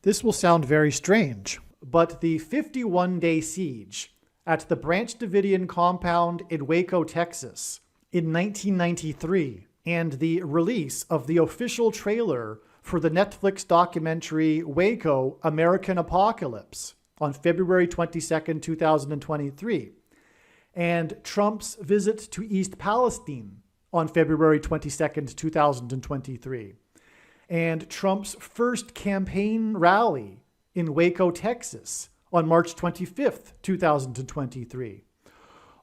This will sound very strange, but the 51-day siege at the Branch Davidian compound in Waco, Texas in 1993, and the release of the official trailer for the Netflix documentary WACO, American Apocalypse on February 22nd, 2023, and Trump's visit to East Palestine on February 22nd, 2023, and Trump's first campaign rally in Waco, Texas on March 25th, 2023,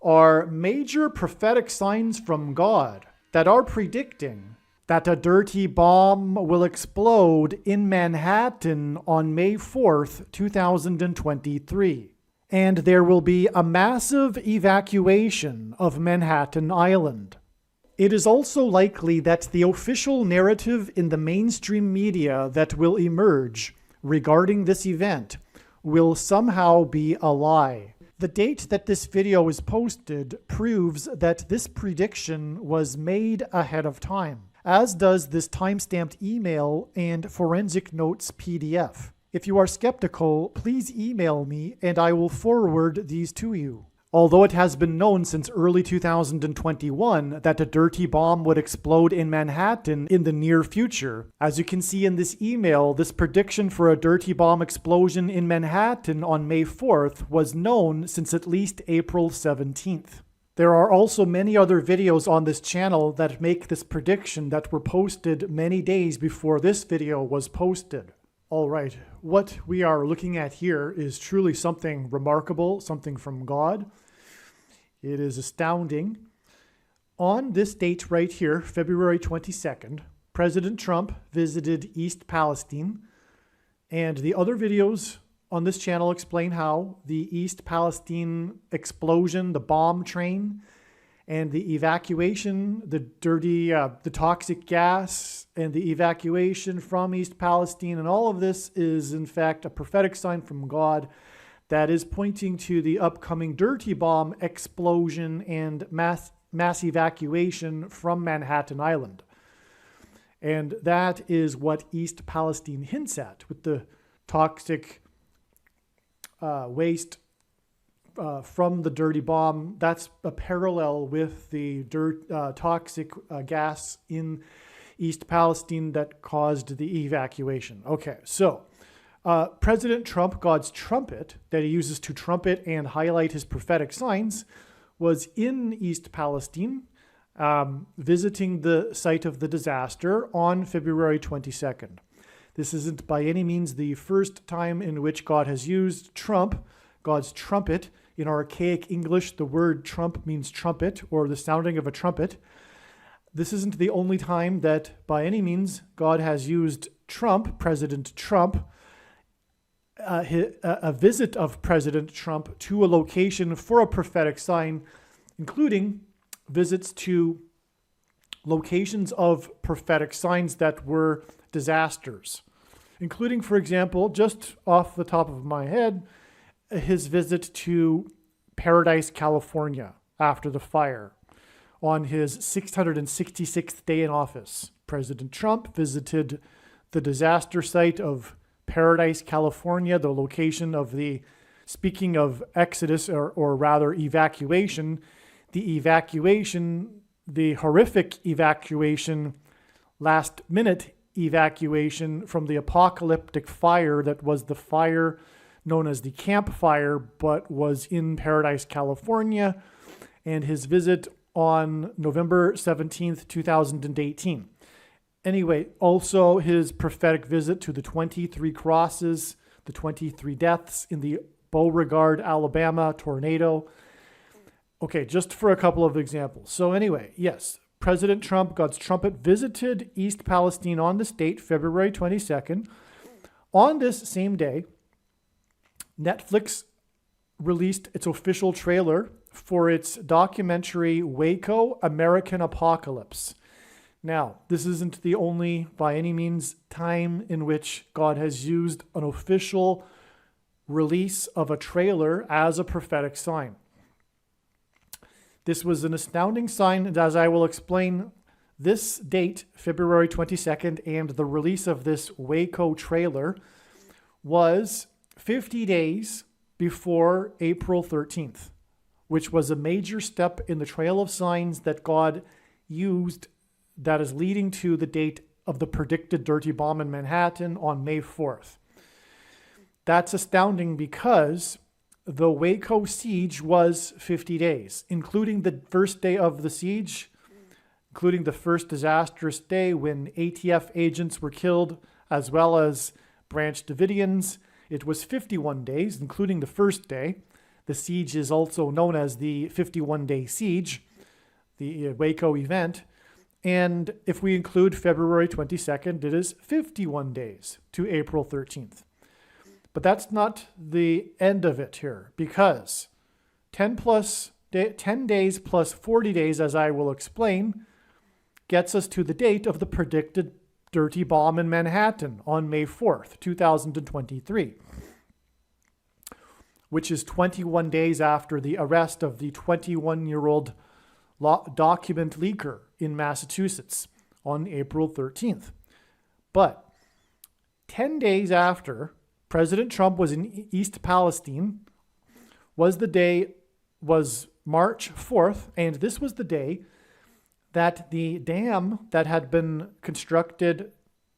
are major prophetic signs from God that are predicting that a dirty bomb will explode in Manhattan on May 4th, 2023. And there will be a massive evacuation of Manhattan Island. It is also likely that the official narrative in the mainstream media that will emerge regarding this event will somehow be a lie. The date that this video is posted proves that this prediction was made ahead of time, as does this timestamped email and forensic notes PDF. If you are skeptical, please email me and I will forward these to you. Although it has been known since early 2021 that a dirty bomb would explode in Manhattan in the near future, as you can see in this email, this prediction for a dirty bomb explosion in Manhattan on May 4th was known since at least April 17th. There are also many other videos on this channel that make this prediction that were posted many days before this video was posted. All right, what we are looking at here is truly something remarkable, something from God. It is astounding. On this date right here, February 22nd, President Trump visited East Palestine, and the other videos on this channel explain how the East Palestine explosion, the bomb train, and the evacuation, the toxic gas, and the evacuation from East Palestine, and all of this is in fact a prophetic sign from God that is pointing to the upcoming dirty bomb explosion and mass evacuation from Manhattan Island. And that is what East Palestine hints at with the toxic waste from the dirty bomb. That's a parallel with the toxic gas in East Palestine that caused the evacuation. Okay, so President Trump, God's trumpet that he uses to trumpet and highlight his prophetic signs, was in East Palestine, visiting the site of the disaster on February 22nd. This isn't by any means the first time in which God has used trump, God's trumpet. In archaic English, the word trump means trumpet or the sounding of a trumpet. This isn't the only time that by any means God has used Trump, President Trump, a visit of President Trump to a location for a prophetic sign, including visits to locations of prophetic signs that were disasters, including, for example, just off the top of my head, his visit to Paradise, California after the fire on his 666th day in office. President Trump visited the disaster site of Paradise, California, the location of the, speaking of exodus or rather evacuation, the horrific evacuation, last minute evacuation from the apocalyptic fire that was the fire known as the Camp Fire, but was in Paradise, California, and his visit on November 17th, 2018. Anyway, also his prophetic visit to the 23 crosses, the 23 deaths in the Beauregard, Alabama tornado. Okay, just for a couple of examples. So anyway, yes, President Trump, God's trumpet, visited East Palestine on this date, February 22nd. On this same day, Netflix released its official trailer for its documentary WACO, American Apocalypse. Now, this isn't the only, by any means, time in which God has used an official release of a trailer as a prophetic sign. This was an astounding sign, and as I will explain, this date, February 22nd, and the release of this WACO trailer was 50 days before April 13th, which was a major step in the trail of signs that God used that is leading to the date of the predicted dirty bomb in Manhattan on May 4th. That's astounding because the WACO siege was 50 days, including the first day of the siege, including the first disastrous day when ATF agents were killed, as well as Branch Davidians. It was 51 days, including the first day. The siege is also known as the 51-day siege, the WACO event. And if we include February 22nd, it is 51 days to April 13th. But that's not the end of it here, because 10 days plus 40 days, as I will explain, gets us to the date of the predicted dirty bomb in Manhattan on May 4th, 2023, which is 21 days after the arrest of the 21-year-old document leaker in Massachusetts on April 13th. But 10 days after President Trump was in East Palestine was March 4th, and this was the day that the dam that had been constructed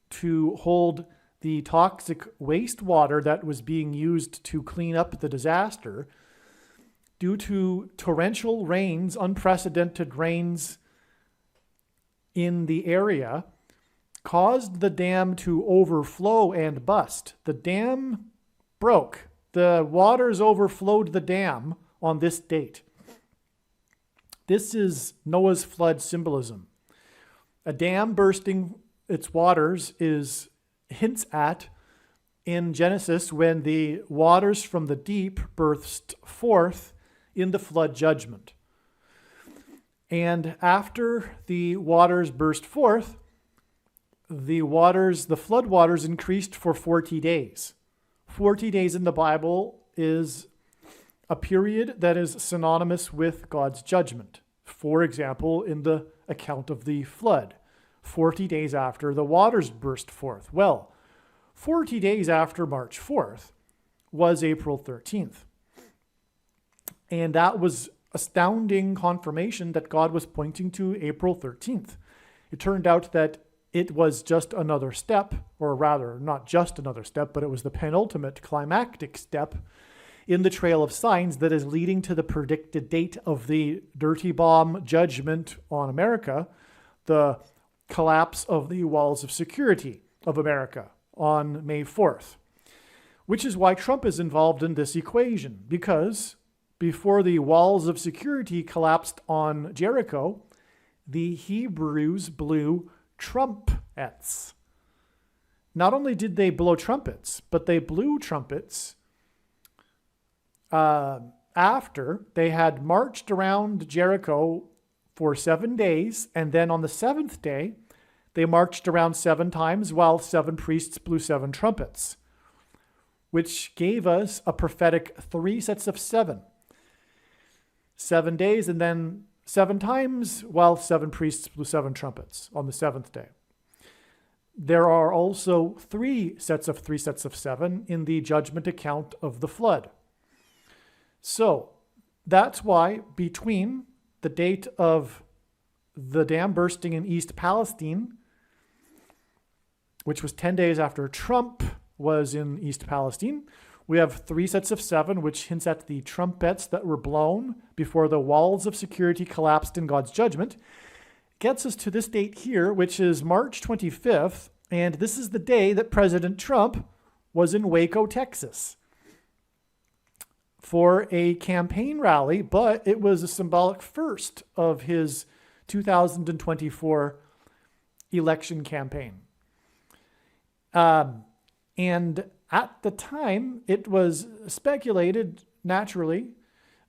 to hold the toxic wastewater that was being used to clean up the disaster, due to torrential rains, unprecedented rains in the area, caused the dam to overflow and bust. The dam broke. The waters overflowed the dam on this date. This is Noah's flood symbolism. A dam bursting its waters hints at in Genesis when the waters from the deep burst forth in the flood judgment. And after the waters burst forth, the flood waters increased for 40 days. 40 days in the Bible is a period that is synonymous with God's judgment. For example, in the account of the flood, 40 days after the waters burst forth. Well, 40 days after March 4th was April 13th. And that was astounding confirmation that God was pointing to April 13th. It turned out that it was just another step, or rather, not just another step, but it was the penultimate climactic step in the trail of signs that is leading to the predicted date of the dirty bomb judgment on America, the collapse of the walls of security of America on May 4th, which is why Trump is involved in this equation, because before the walls of security collapsed on Jericho, the Hebrews blew trumpets. Not only did they blow trumpets, but they blew trumpets after they had marched around Jericho for 7 days, and then on the seventh day, they marched around 7 times while 7 priests blew 7 trumpets, which gave us a prophetic 3 sets of 7. 7 days, and then 7 times while 7 priests blew 7 trumpets on the 7th day. There are also 3 sets of 7 in the judgment account of the flood. So that's why between the date of the dam bursting in East Palestine, which was 10 days after Trump was in East Palestine, we have 3 sets of 7, which hints at the trumpets that were blown before the walls of security collapsed in God's judgment. Gets us to this date here, which is March 25th, and this is the day that President Trump was in Waco, Texas, for a campaign rally, but it was a symbolic first of his 2024 election campaign. And at the time, it was speculated, naturally,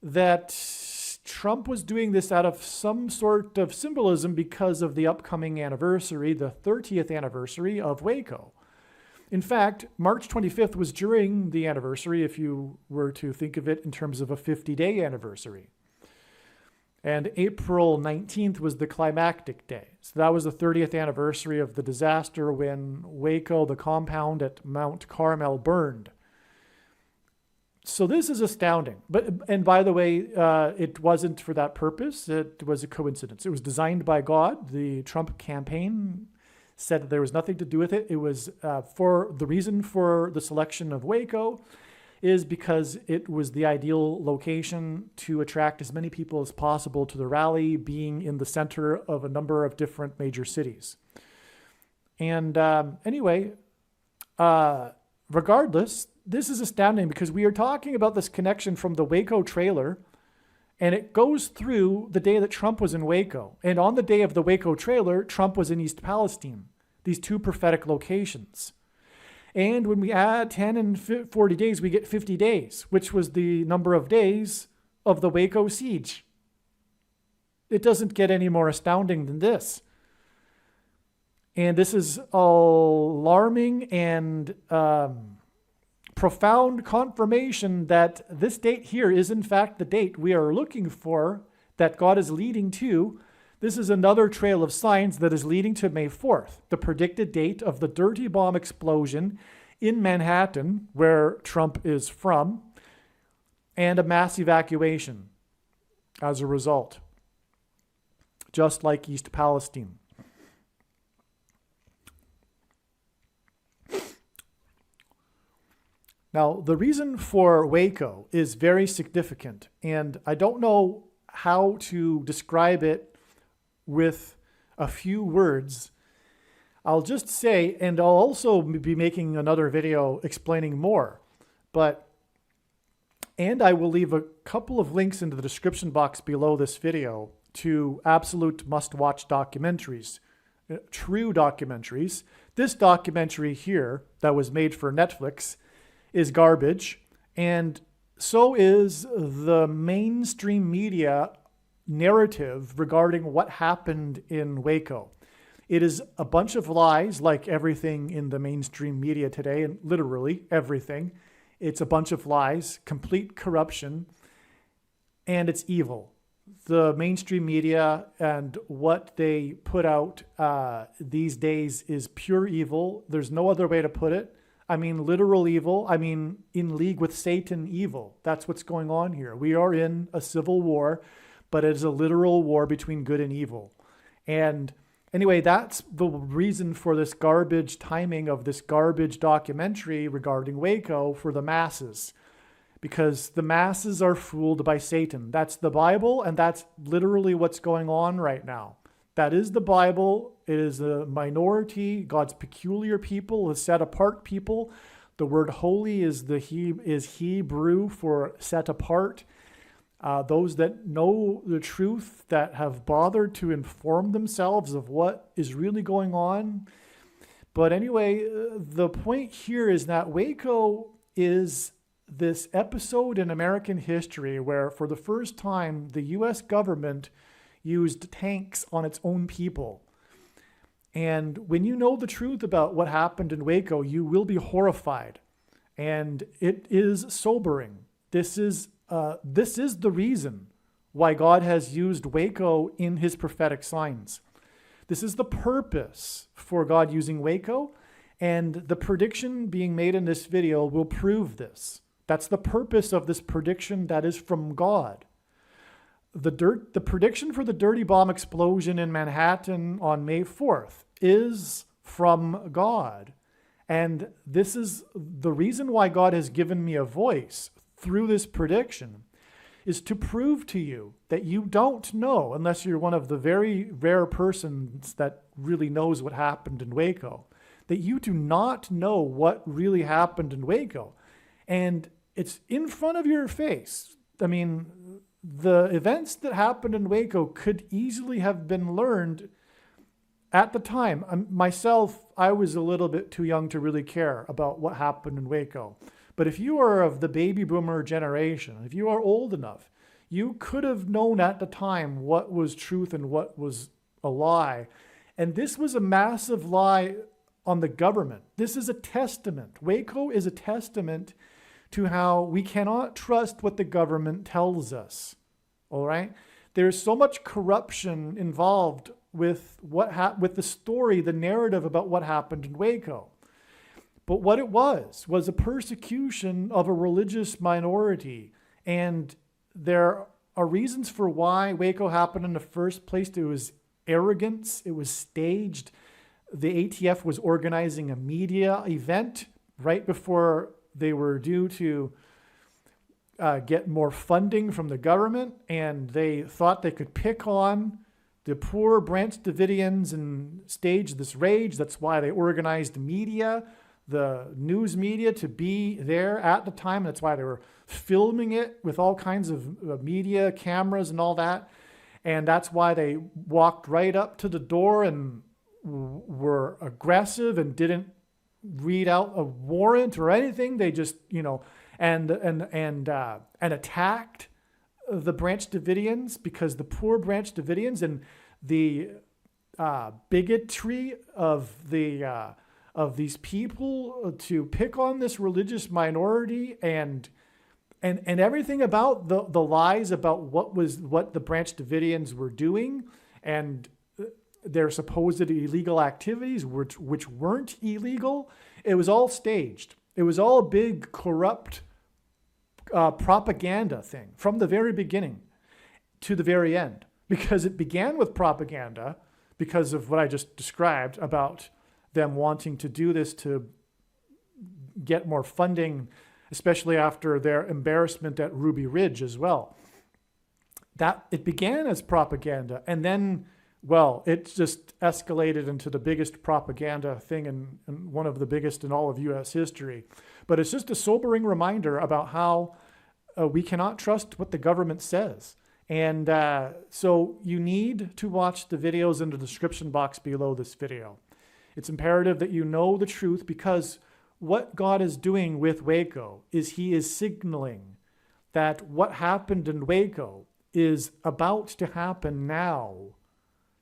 that Trump was doing this out of some sort of symbolism because of the upcoming anniversary, the 30th anniversary of WACO. In fact, March 25th was during the anniversary, if you were to think of it in terms of a 50-day anniversary. And April 19th was the climactic day. So that was the 30th anniversary of the disaster when WACO, the compound at Mount Carmel, burned. So this is astounding. And by the way, it wasn't for that purpose. It was a coincidence. It was designed by God. The Trump campaign said that there was nothing to do with it. It was for the reason for the selection of WACO is because it was the ideal location to attract as many people as possible to the rally, being in the center of a number of different major cities. And anyway, regardless, this is astounding because we are talking about this connection from the WACO trailer, and it goes through the day that Trump was in WACO. And on the day of the WACO trailer, Trump was in East Palestine, these two prophetic locations. And when we add 10 and 40 days, we get 50 days, which was the number of days of the WACO siege. It doesn't get any more astounding than this. And this is alarming and profound confirmation that this date here is in fact the date we are looking for, that God is leading to. This is another trail of signs that is leading to May 4th, the predicted date of the dirty bomb explosion in Manhattan, where Trump is from, and a mass evacuation as a result, just like East Palestine. Now, the reason for WACO is very significant, and I don't know how to describe it with a few words. I'll just say, and I'll also be making another video explaining more, and I will leave a couple of links into the description box below this video to absolute must-watch documentaries, true documentaries. This documentary here that was made for Netflix is garbage, and so is the mainstream media narrative regarding what happened in WACO. It is a bunch of lies, like everything in the mainstream media today, and literally everything. It's a bunch of lies, complete corruption, and it's evil. The mainstream media and what they put out these days is pure evil. There's no other way to put it. I mean, literal evil. I mean, in league with Satan evil. That's what's going on here. We are in a civil war, but it is a literal war between good and evil. And anyway, that's the reason for this garbage timing of this garbage documentary regarding WACO for the masses. Because the masses are fooled by Satan. That's the Bible, and that's literally what's going on right now. That is the Bible. It is a minority, God's peculiar people, a set apart people. The word holy is Hebrew for set apart. Those that know the truth, that have bothered to inform themselves of what is really going on. But anyway, the point here is that WACO is this episode in American history where for the first time, the U.S. government used tanks on its own people. And when you know the truth about what happened in WACO, you will be horrified. And it is sobering. This is the reason why God has used WACO in his prophetic signs. This is the purpose for God using WACO, and the prediction being made in this video will prove this. That's the purpose of this prediction that is from God. The prediction for the dirty bomb explosion in Manhattan on May 4th is from God. And this is the reason why God has given me a voice through this prediction, is to prove to you that you don't know, unless you're one of the very rare persons that really knows what happened in WACO, that you do not know what really happened in WACO. And it's in front of your face. I mean, the events that happened in WACO could easily have been learned at the time. Myself, I was a little bit too young to really care about what happened in WACO. But if you are of the baby boomer generation, if you are old enough, you could have known at the time what was truth and what was a lie. And this was a massive lie on the government. This is a testament. WACO is a testament to how we cannot trust what the government tells us. All right? there's so much corruption involved with with the story, the narrative about what happened in Waco. But what it was a persecution of a religious minority. And there are reasons for why Waco happened in the first place. It was arrogance. It was staged. The ATF was organizing a media event right before they were due to get more funding from the government. And they thought they could pick on the poor Branch Davidians and stage this rage. That's why they organized media, the news media, to be there at the time. That's why they were filming it with all kinds of media cameras and all that. And that's why they walked right up to the door and were aggressive and didn't read out a warrant or anything. They just, and attacked the Branch Davidians, because the poor Branch Davidians and the bigotry of these people to pick on this religious minority and everything about the lies about what the Branch Davidians were doing and their supposed illegal activities, which weren't illegal. It was all staged. It was all a big corrupt propaganda thing from the very beginning to the very end, because it began with propaganda because of what I just described about them wanting to do this to get more funding, especially after their embarrassment at Ruby Ridge as well. That it began as propaganda, and then, well, it just escalated into the biggest propaganda thing and one of the biggest in all of U.S. history. But it's just a sobering reminder about how we cannot trust what the government says. And so you need to watch the videos in the description box below this video. It's imperative that you know the truth, because what God is doing with Waco is he is signaling that what happened in Waco is about to happen now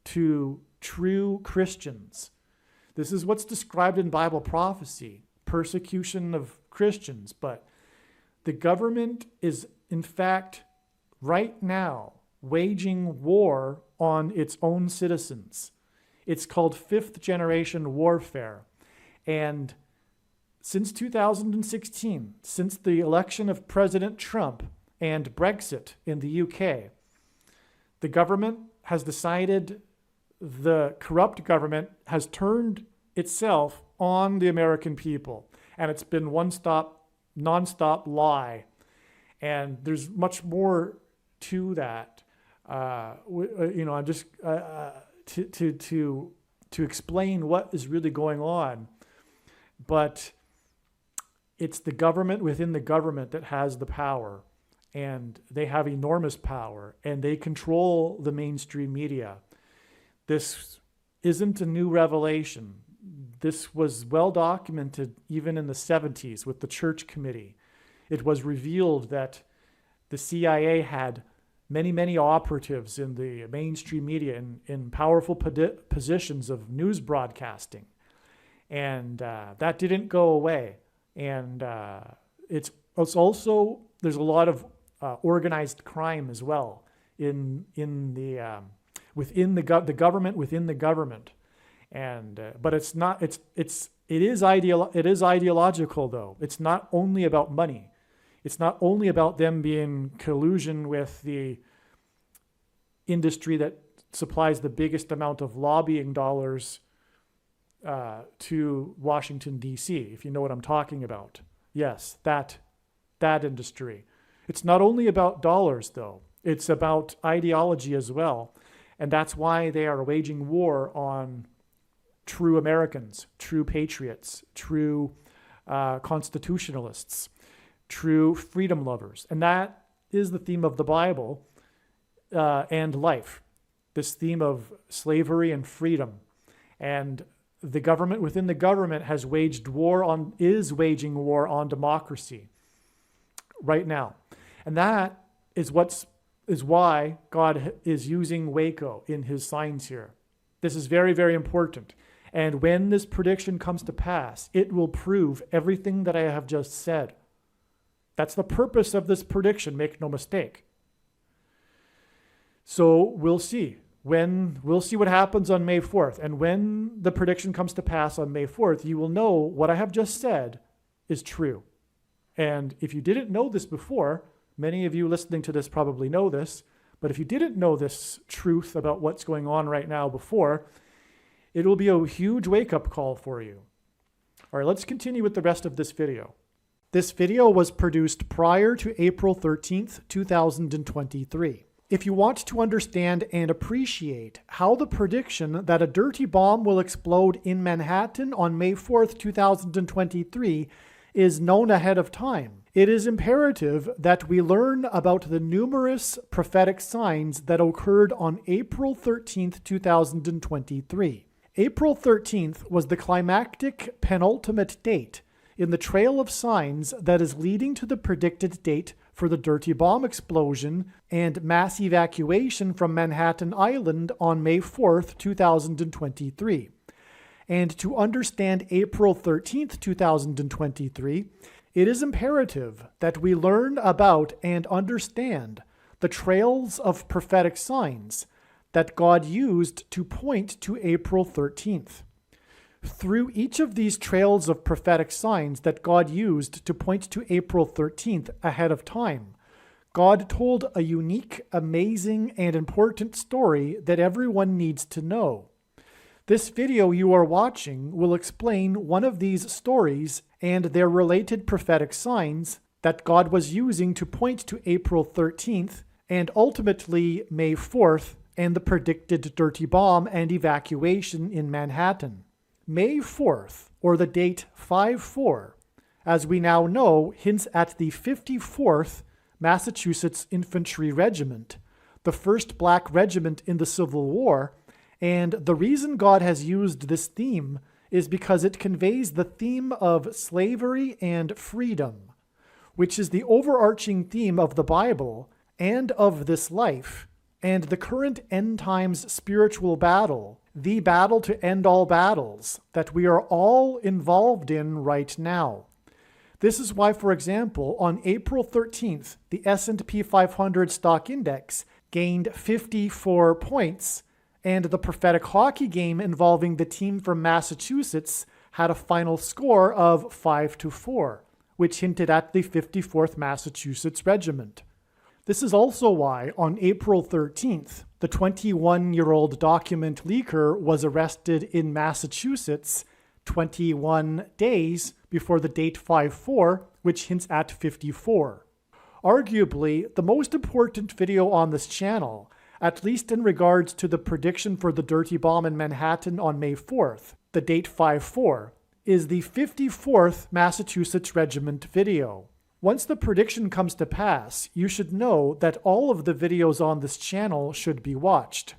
to true Christians. This is what's described in Bible prophecy, persecution of Christians. But the government is, in fact, right now waging war on its own citizens. It's called fifth generation warfare. And since 2016, since the election of President Trump and Brexit in the UK, the government has decided, the corrupt government has turned itself on the American people. And it's been nonstop lie. And there's much more to that. I'm just to explain what is really going on. But it's the government within the government that has the power, and they have enormous power, and they control the mainstream media. This isn't a new revelation. This was well documented even in the 70s with the Church Committee. It was revealed that the CIA had many operatives in the mainstream media in powerful positions of news broadcasting. And that didn't go away. And it's also, there's a lot of organized crime as well within the government within the government. And but it's not, it is ideological though. It's not only about money. It's not only about them being collusion with the industry that supplies the biggest amount of lobbying dollars to Washington, D.C., if you know what I'm talking about. Yes, that industry. It's not only about dollars, though. It's about ideology as well. And that's why they are waging war on true Americans, true patriots, true constitutionalists, true freedom lovers. And that is the theme of the Bible and life, this theme of slavery and freedom. And the government within the government is waging war on democracy right now. And that is why God is using Waco in his signs here. This is very, very important. And when this prediction comes to pass, it will prove everything that I have just said. That's the purpose of this prediction, make no mistake. So we'll see. We'll see what happens on May 4th. And when the prediction comes to pass on May 4th, you will know what I have just said is true. And if you didn't know this before, many of you listening to this probably know this, but if you didn't know this truth about what's going on right now before, it will be a huge wake-up call for you. All right, let's continue with the rest of this video. This video was produced prior to April 13th, 2023. If you want to understand and appreciate how the prediction that a dirty bomb will explode in Manhattan on May 4th, 2023 is known ahead of time, it is imperative that we learn about the numerous prophetic signs that occurred on April 13th, 2023. April 13th was the climactic penultimate date in the trail of signs that is leading to the predicted date for the dirty bomb explosion and mass evacuation from Manhattan Island on May 4th, 2023. And to understand April 13th, 2023, it is imperative that we learn about and understand the trails of prophetic signs that God used to point to April 13th. Through each of these trails of prophetic signs that God used to point to April 13th ahead of time, God told a unique, amazing, and important story that everyone needs to know. This video you are watching will explain one of these stories and their related prophetic signs that God was using to point to April 13th and ultimately May 4th and the predicted dirty bomb and evacuation in Manhattan. May 4th, or the date 5-4, as we now know, hints at the 54th Massachusetts Infantry Regiment, the first black regiment in the Civil War, and the reason God has used this theme is because it conveys the theme of slavery and freedom, which is the overarching theme of the Bible and of this life, and the current end times spiritual battle, the battle to end all battles that we are all involved in right now. This is why, for example, on April 13th, the S&P 500 stock index gained 54 points, and the prophetic hockey game involving the team from Massachusetts had a final score of 5-4, which hinted at the 54th Massachusetts Regiment. This is also why, on April 13th, the 21-year-old document leaker was arrested in Massachusetts 21 days before the date 5-4, which hints at 54. Arguably, the most important video on this channel, at least in regards to the prediction for the dirty bomb in Manhattan on May 4th, the date 5-4, is the 54th Massachusetts Regiment video. Once the prediction comes to pass, you should know that all of the videos on this channel should be watched.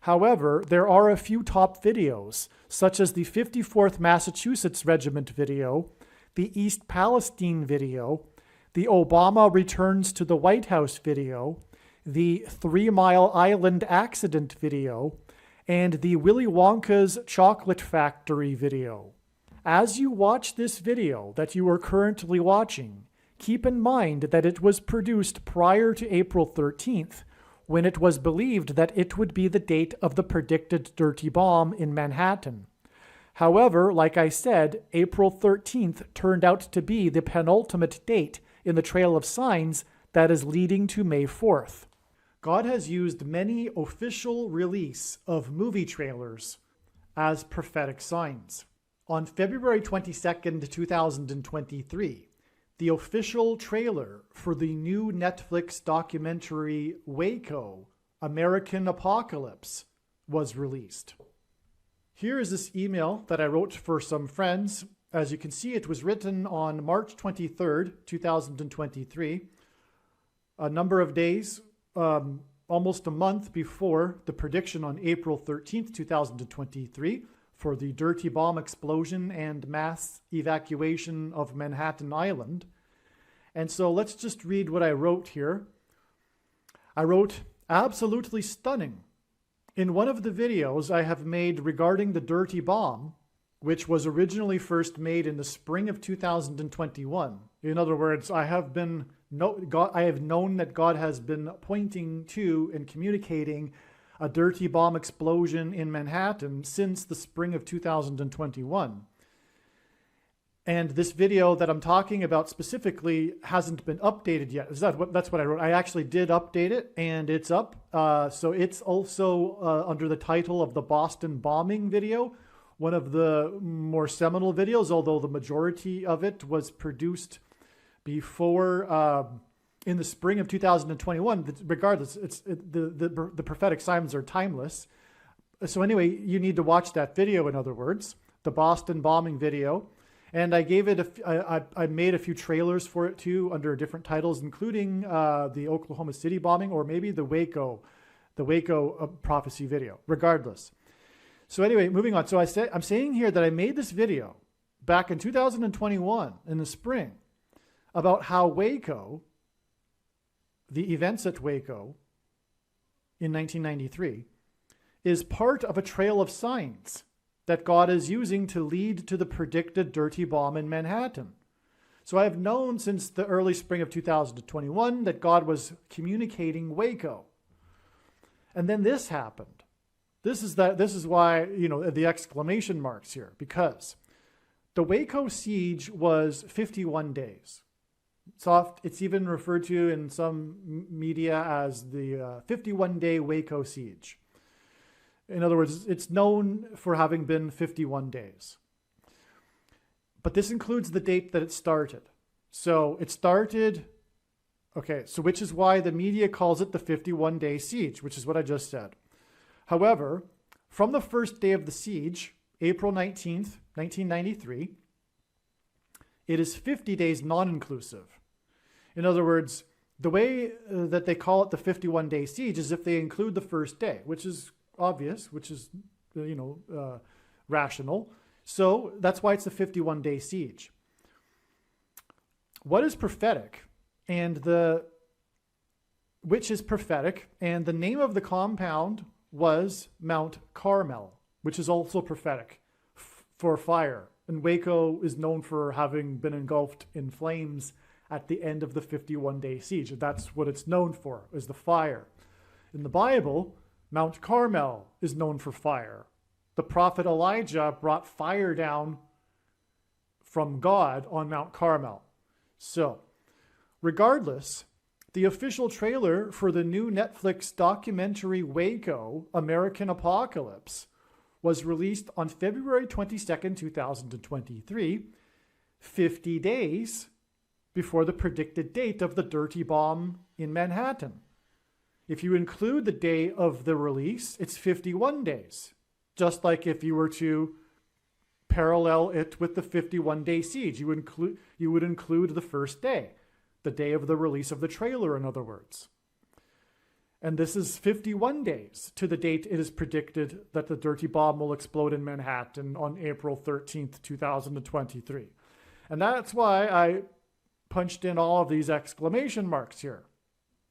However, there are a few top videos, such as the 54th Massachusetts Regiment video, the East Palestine video, the Obama Returns to the White House video, the 3 Mile Island accident video, and the Willy Wonka's Chocolate Factory video. As you watch this video that you are currently watching, keep in mind that it was produced prior to April 13th, when it was believed that it would be the date of the predicted dirty bomb in Manhattan. However, like I said, April 13th turned out to be the penultimate date in the trail of signs that is leading to May 4th. God has used many official release of movie trailers as prophetic signs. On February 22nd, 2023, the official trailer for the new Netflix documentary WACO, American Apocalypse, was released. Here is this email that I wrote for some friends. As you can see, it was written on March 23rd, 2023, a number of days, almost a month before the prediction on April 13th, 2023, for the dirty bomb explosion and mass evacuation of Manhattan Island. And so let's just read what I wrote here. I wrote, absolutely stunning. In one of the videos I have made regarding the dirty bomb, which was originally first made in the spring of 2021, In other words, I have known that God has been pointing to and communicating a dirty bomb explosion in Manhattan since the spring of 2021. And this video that I'm talking about specifically hasn't been updated yet. That's what I wrote. I actually did update it, and it's up. So it's also under the title of the Boston bombing video, one of the more seminal videos, although the majority of it was produced before in the spring of 2021. Regardless, the prophetic signs are timeless. So anyway, you need to watch that video, in other words, the Boston bombing video. And I gave it, I made a few trailers for it too under different titles, including the Oklahoma City bombing, or maybe the WACO prophecy video, regardless. So anyway, moving on. So I'm saying here that I made this video back in 2021 in the spring about how WACO, the events at WACO in 1993, is part of a trail of signs that God is using to lead to the predicted dirty bomb in Manhattan. So I have known since the early spring of 2021 that God was communicating WACO. And then this happened. This is why, the exclamation marks here, because the WACO siege was 51 days. It's even referred to in some media as the 51-day WACO siege. In other words, it's known for having been 51 days. But this includes the date that it started. So it started, which is why the media calls it the 51-day siege, which is what I just said. However, from the first day of the siege, April 19th, 1993, it is 50 days non-inclusive. In other words, the way that they call it the 51-day siege is if they include the first day, which is obvious, which is, rational. So that's why it's a 51-day siege. Which is prophetic, and the name of the compound was Mount Carmel, which is also prophetic for fire. And WACO is known for having been engulfed in flames at the end of the 51-day siege. That's what it's known for, is the fire. In the Bible, Mount Carmel is known for fire. The prophet Elijah brought fire down from God on Mount Carmel. So, regardless, the official trailer for the new Netflix documentary WACO, American Apocalypse, was released on February 22nd, 2023, 50 days before the predicted date of the dirty bomb in Manhattan. If you include the day of the release, it's 51 days. Just like if you were to parallel it with the 51-day siege, you would include the first day, the day of the release of the trailer, in other words. And this is 51 days to the date it is predicted that the dirty bomb will explode in Manhattan on April 13th, 2023. And that's why I punched in all of these exclamation marks here.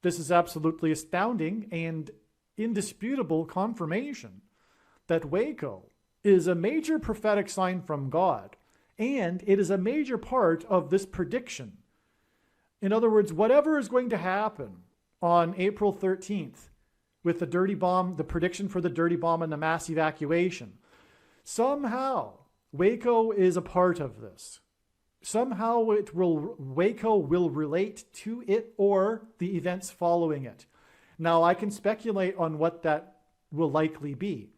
This is absolutely astounding and indisputable confirmation that WACO is a major prophetic sign from God, and it is a major part of this prediction. In other words, whatever is going to happen on April 13th with the dirty bomb, the prediction for the dirty bomb and the mass evacuation, somehow WACO is a part of this. Somehow WACO will relate to it or the events following it. Now, I can speculate on what that will likely be,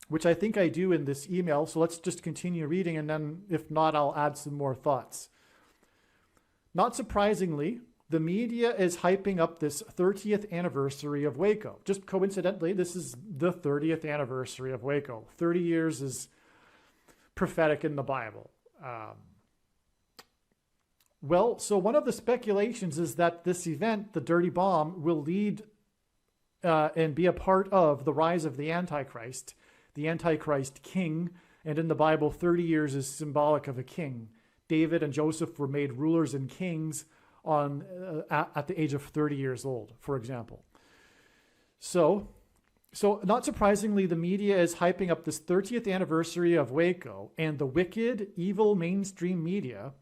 which I think I do in this email. So let's just continue reading, and then if not, I'll add some more thoughts. Not surprisingly, the media is hyping up this 30th anniversary of WACO. Just coincidentally, this is the 30th anniversary of WACO. 30 years is prophetic in the Bible. So one of the speculations is that this event, the dirty bomb, will lead and be a part of the rise of the Antichrist king. And in the Bible, 30 years is symbolic of a king. David and Joseph were made rulers and kings at the age of 30 years old, for example. So not surprisingly, the media is hyping up this 30th anniversary of WACO, and the wicked, evil mainstream media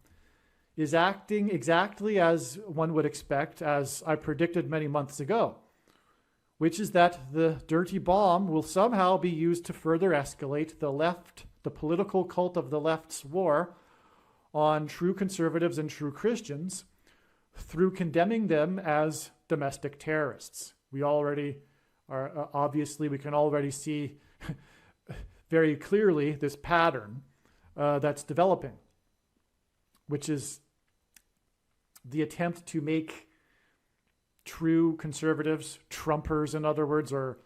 is acting exactly as one would expect, as I predicted many months ago, which is that the dirty bomb will somehow be used to further escalate the left, the political cult of the left's war on true conservatives and true Christians through condemning them as domestic terrorists. We already are, obviously, we can already see very clearly this pattern that's developing, which is the attempt to make true conservatives, Trumpers in other words, or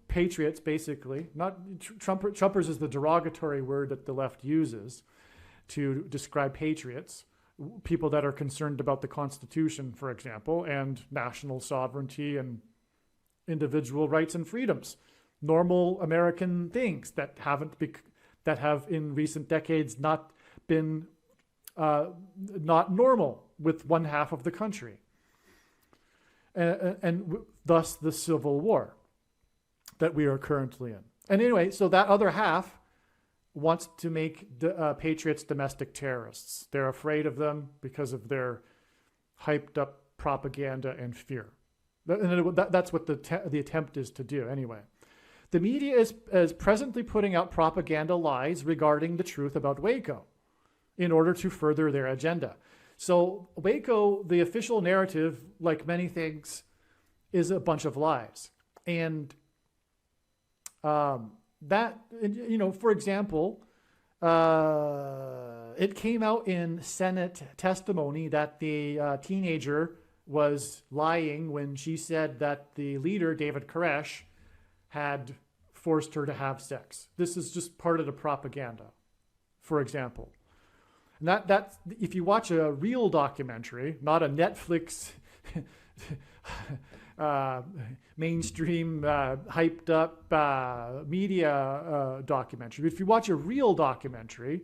patriots basically, not Trumpers is the derogatory word that the left uses to describe patriots, people that are concerned about the Constitution, for example, and national sovereignty and individual rights and freedoms, normal American things that that have in recent decades not been not normal with one half of the country, and thus the Civil War that we are currently in. And anyway, so that other half wants to make patriots domestic terrorists. They're afraid of them because of their hyped up propaganda and fear. That's what the attempt is to do anyway. The media is presently putting out propaganda lies regarding the truth about WACO in order to further their agenda. So WACO, the official narrative, like many things, is a bunch of lies. And that, you know, for example, it came out in Senate testimony that the teenager was lying when she said that the leader, David Koresh, had forced her to have sex. This is just part of the propaganda, for example. And that's, if you watch a real documentary, not a Netflix mainstream hyped up media documentary. If you watch a real documentary,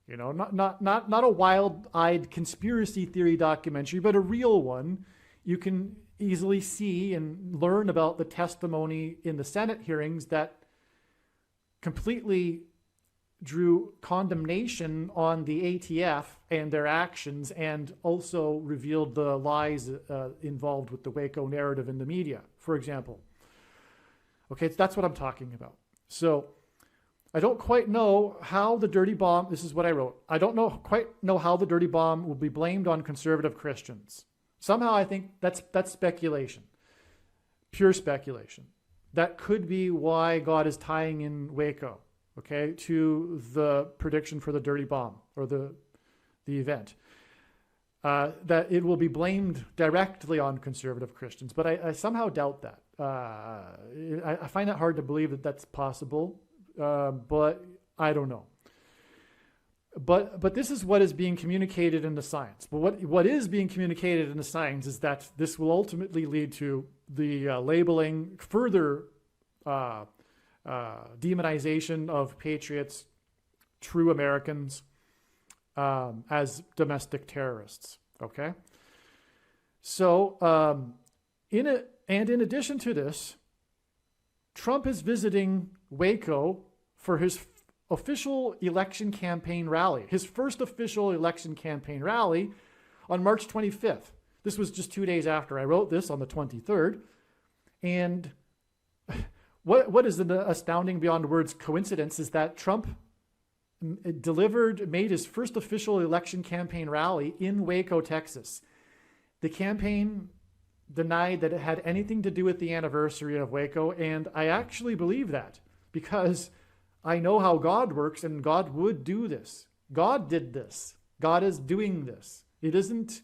you know, not a wild-eyed conspiracy theory documentary, but a real one, you can easily see and learn about the testimony in the Senate hearings that completely drew condemnation on the ATF and their actions, and also revealed the lies involved with the WACO narrative in the media, for example. Okay, that's what I'm talking about. So I don't quite know how the dirty bomb, this is what I wrote, I don't quite know how the dirty bomb will be blamed on conservative Christians. Somehow I think that's speculation, pure speculation. That could be why God is tying in WACO, okay, to the prediction for the dirty bomb, or the event. That it will be blamed directly on conservative Christians, but I somehow doubt that. I find it hard to believe that that's possible, but I don't know. But this is what is being communicated in the science. But what is being communicated in the science is that this will ultimately lead to the labeling, further demonization of patriots, true Americans, as domestic terrorists. Okay. So in addition to this, Trump is visiting WACO for his official election campaign rally, his first official election campaign rally on March 25th. This was just 2 days after I wrote this, on the 23rd. And what is an astounding beyond words coincidence is that Trump made his first official election campaign rally in Waco, Texas. The campaign denied that it had anything to do with the anniversary of Waco, and I actually believe that, because I know how God works, and God would do this. God did this. God is doing this. It isn't,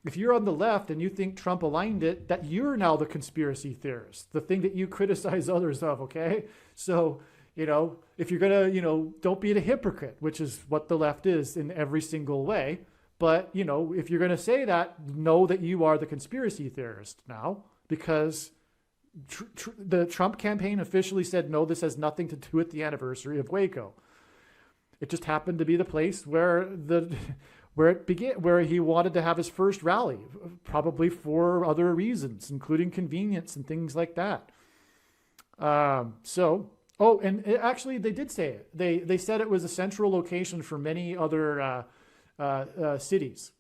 if you're on the left and you think Trump aligned it, that you're now the conspiracy theorist, the thing that you criticize others of, okay? So, you know, if you're going to, you know, don't be a hypocrite, which is what the left is in every single way. But, you know, if you're going to say that, know that you are the conspiracy theorist now, because the Trump campaign officially said, no, this has nothing to do with the anniversary of Waco. It just happened to be the place where it began, where he wanted to have his first rally, probably for other reasons, including convenience and things like that. Actually, they did say it. They said it was a central location for many other cities.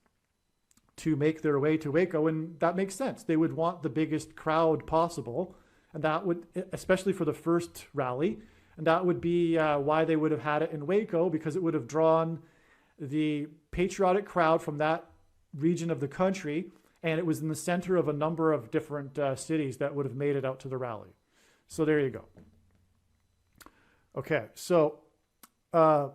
to make their way to Waco, and that makes sense. They would want the biggest crowd possible, and that would, especially for the first rally, and that would be why they would have had it in Waco, because it would have drawn the patriotic crowd from that region of the country, and it was in the center of a number of different cities that would have made it out to the rally. So there you go. Okay, so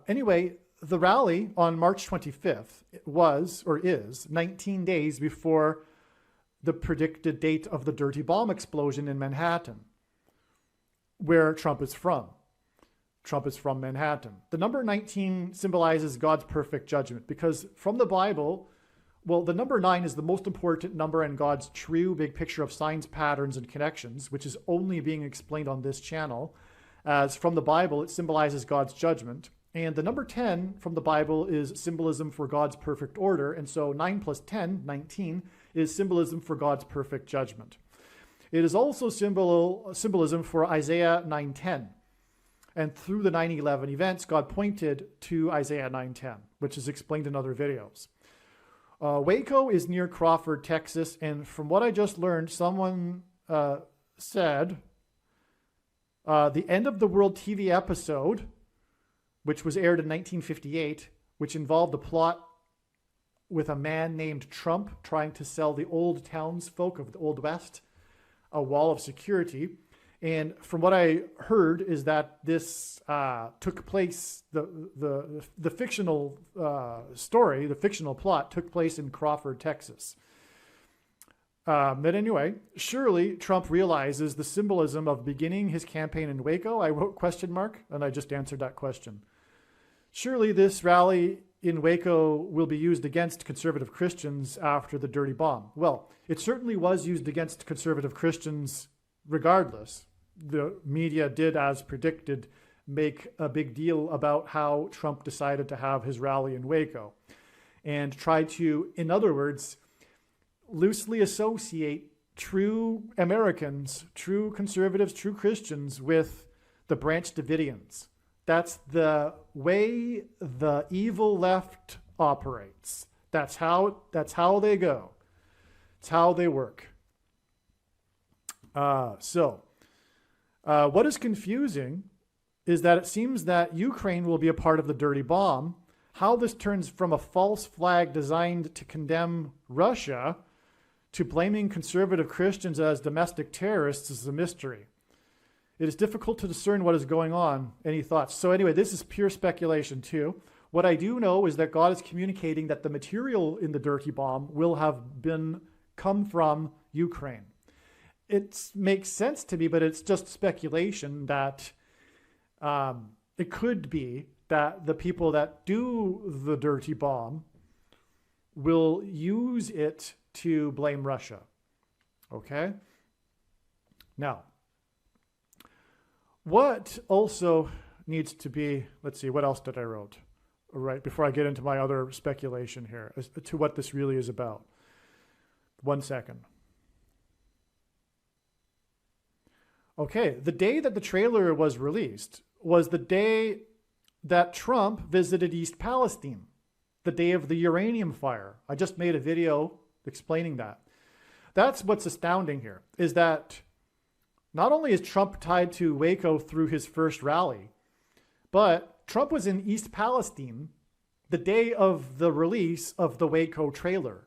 anyway, the rally on March 25th was, or is, 19 days before the predicted date of the dirty bomb explosion in Manhattan, where Trump is from. Trump is from Manhattan. The number 19 symbolizes God's perfect judgment, because from the Bible, well, the number 9 is the most important number in God's true big picture of signs, patterns, and connections, which is only being explained on this channel. As from the Bible, it symbolizes God's judgment. And the number 10 from the Bible is symbolism for God's perfect order. And so 9 plus 10, 19, is symbolism for God's perfect judgment. It is also symbolism for Isaiah 9:10. And through the 9/11 events, God pointed to Isaiah 9:10, which is explained in other videos. Waco is near Crawford, Texas. And from what I just learned, someone said the End of the World TV episode, which was aired in 1958, which involved a plot with a man named Trump trying to sell the old townsfolk of the Old West a wall of security. And from what I heard is that this took place, the fictional story, the fictional plot took place in Crawford, Texas. But anyway, surely Trump realizes the symbolism of beginning his campaign in Waco. I wrote question mark, and I just answered that question. Surely this rally in Waco will be used against conservative Christians after the dirty bomb. Well, it certainly was used against conservative Christians regardless. The media did, as predicted, make a big deal about how Trump decided to have his rally in Waco and try to, in other words, loosely associate true Americans, true conservatives, true Christians with the Branch Davidians. That's the way the evil left operates. That's how they go. It's how they work. What is confusing is that it seems that Ukraine will be a part of the dirty bomb. How this turns from a false flag designed to condemn Russia to blaming conservative Christians as domestic terrorists is a mystery. It is difficult to discern what is going on. Any thoughts? So anyway, this is pure speculation too. What I do know is that God is communicating that the material in the dirty bomb will have come from Ukraine. It makes sense to me, but it's just speculation that it could be that the people that do the dirty bomb will use it to blame Russia. Okay? Now, what also needs to be, let's see, what else did I wrote? All right, before I get into my other speculation here as to what this really is about. 1 second. Okay, the day that the trailer was released was the day that Trump visited East Palestine, the day of the uranium fire. I just made a video explaining that. That's what's astounding here, is that not only is Trump tied to Waco through his first rally, but Trump was in East Palestine the day of the release of the Waco trailer.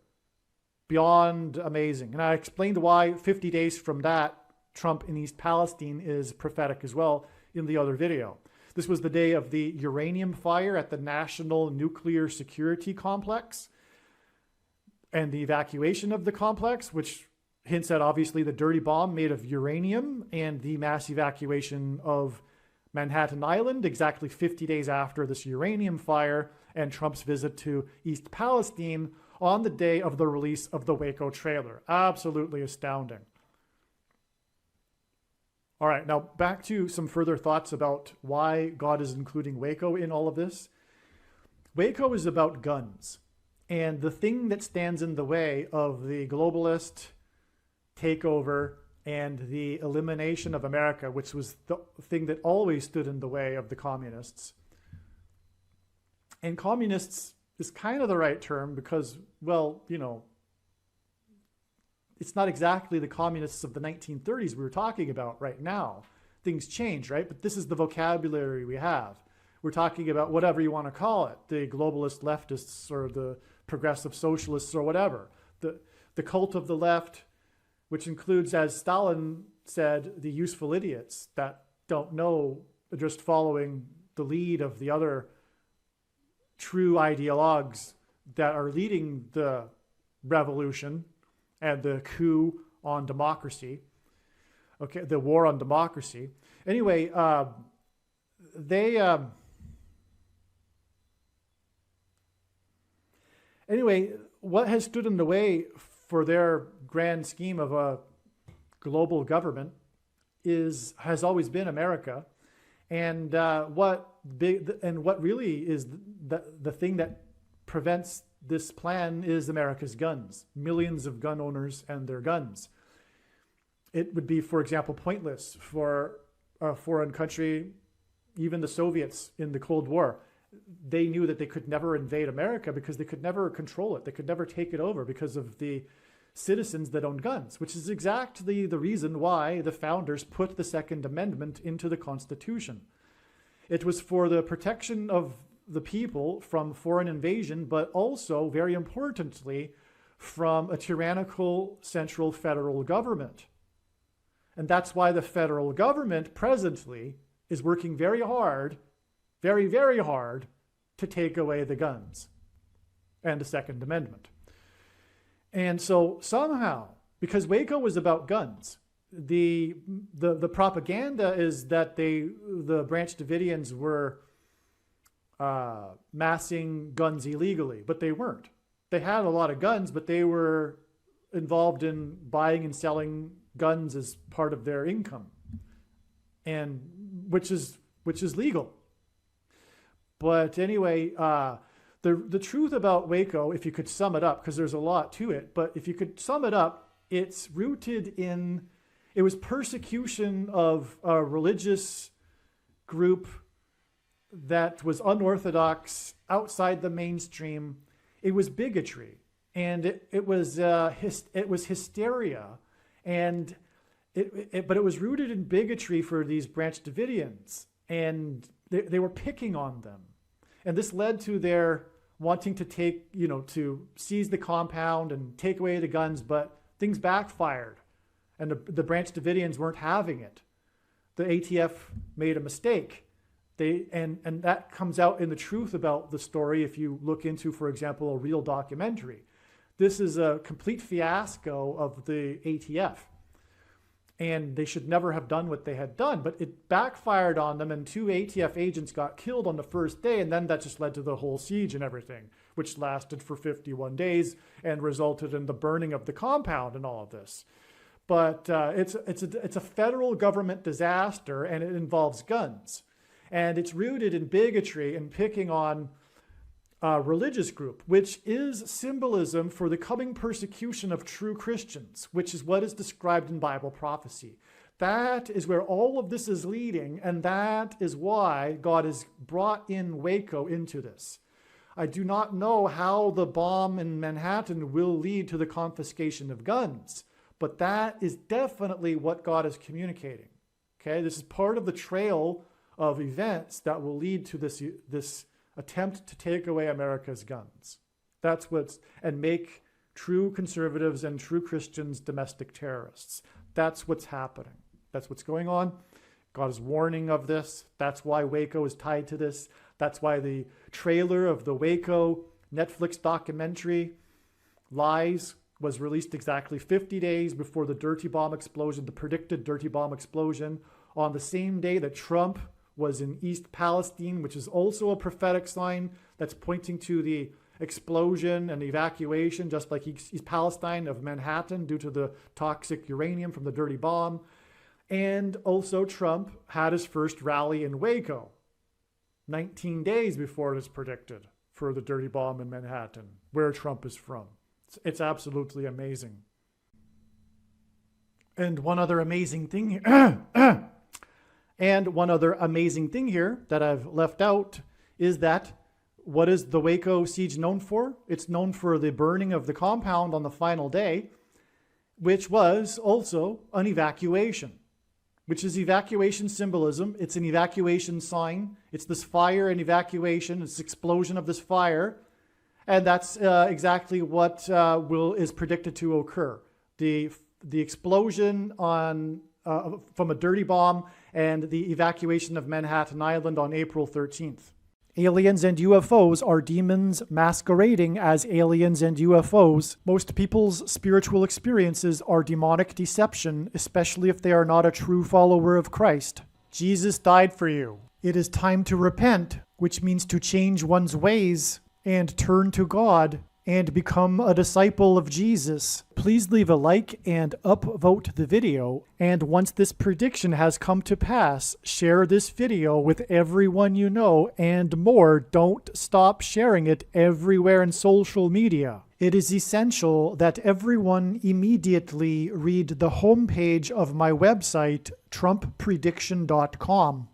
Beyond amazing. And I explained why 50 days from that, Trump in East Palestine is prophetic as well in the other video. This was the day of the uranium fire at the National Nuclear Security Complex and the evacuation of the complex, which hints at obviously the dirty bomb made of uranium and the mass evacuation of Manhattan Island exactly 50 days after this uranium fire and Trump's visit to East Palestine on the day of the release of the Waco trailer. Absolutely astounding. All right, now back to some further thoughts about why God is including Waco in all of this. Waco is about guns. And the thing that stands in the way of the globalist takeover and the elimination of America, which was the thing that always stood in the way of the communists. And communists is kind of the right term because, well, you know, it's not exactly the communists of the 1930s we were talking about right now. Things change, right? But this is the vocabulary we have. We're talking about whatever you want to call it, the globalist leftists or the progressive socialists or whatever. The cult of the left, which includes, as Stalin said, the useful idiots that don't know, just following the lead of the other true ideologues that are leading the revolution and the coup on democracy. Okay, the war on democracy. Anyway, what has stood in the way for their grand scheme of a global government has always been America, and what really is the thing that prevents this plan is America's guns. Millions of gun owners and their guns. It would be, for example, pointless for a foreign country, even the Soviets in the Cold War. They knew that they could never invade America because they could never control it. They could never take it over because of the citizens that owned guns, which is exactly the reason why the founders put the Second Amendment into the Constitution. It was for the protection of the people from foreign invasion, but also, very importantly, from a tyrannical central federal government. And that's why the federal government presently is working very hard, very, very hard, to take away the guns and the Second Amendment. And so somehow, because WACO was about guns, the propaganda is that the Branch Davidians were massing guns illegally, but they weren't. They had a lot of guns, but they were involved in buying and selling guns as part of their income, and which is legal. But anyway, the truth about WACO, if you could sum it up, because there's a lot to it, but if you could sum it up, it's rooted in, it was persecution of a religious group that was unorthodox, outside the mainstream. It was bigotry, and it was hysteria, and but it was rooted in bigotry for these Branch Davidians, and they were picking on them, and this led to their wanting to to seize the compound and take away the guns, but things backfired, and the Branch Davidians weren't having it. The ATF made a mistake. And that comes out in the truth about the story if you look into, for example, a real documentary. This is a complete fiasco of the ATF. And they should never have done what they had done, but it backfired on them, and 2 ATF agents got killed on the first day, and then that just led to the whole siege and everything, which lasted for 51 days and resulted in the burning of the compound and all of this. But it's a federal government disaster, and it involves guns. And it's rooted in bigotry and picking on a religious group, which is symbolism for the coming persecution of true Christians, which is what is described in Bible prophecy. That is where all of this is leading, and that is why God has brought in WACO into this. I do not know how the bomb in Manhattan will lead to the confiscation of guns, but that is definitely what God is communicating. Okay, this is part of the trail of events that will lead to this attempt to take away America's guns. And make true conservatives and true Christians domestic terrorists. That's what's happening. That's what's going on. God is warning of this. That's why WACO is tied to this. That's why the trailer of the WACO Netflix documentary, Lies, was released exactly 50 days before the dirty bomb explosion, the predicted dirty bomb explosion, on the same day that Trump was in East Palestine, which is also a prophetic sign that's pointing to the explosion and evacuation, just like East Palestine, of Manhattan due to the toxic uranium from the dirty bomb. And also Trump had his first rally in Waco 19 days before it was predicted for the dirty bomb in Manhattan, where Trump is from. It's absolutely amazing. And one other amazing thing here, that I've left out is that what is the Waco siege known for? It's known for the burning of the compound on the final day. which was also an evacuation, which is evacuation symbolism. It's an evacuation sign. It's this fire and evacuation, this explosion of this fire. And that's exactly what is predicted to occur. The explosion from a dirty bomb and the evacuation of Manhattan Island on April 13th. Aliens and UFOs are demons masquerading as aliens and UFOs. Most people's spiritual experiences are demonic deception, especially if they are not a true follower of Christ. Jesus died for you. It is time to repent, which means to change one's ways and turn to God and become a disciple of Jesus. Please leave a like and upvote the video. And once this prediction has come to pass, share this video with everyone you know, and more. Don't stop sharing it everywhere in social media. It is essential that everyone immediately read the homepage of my website, TrumpPrediction.com.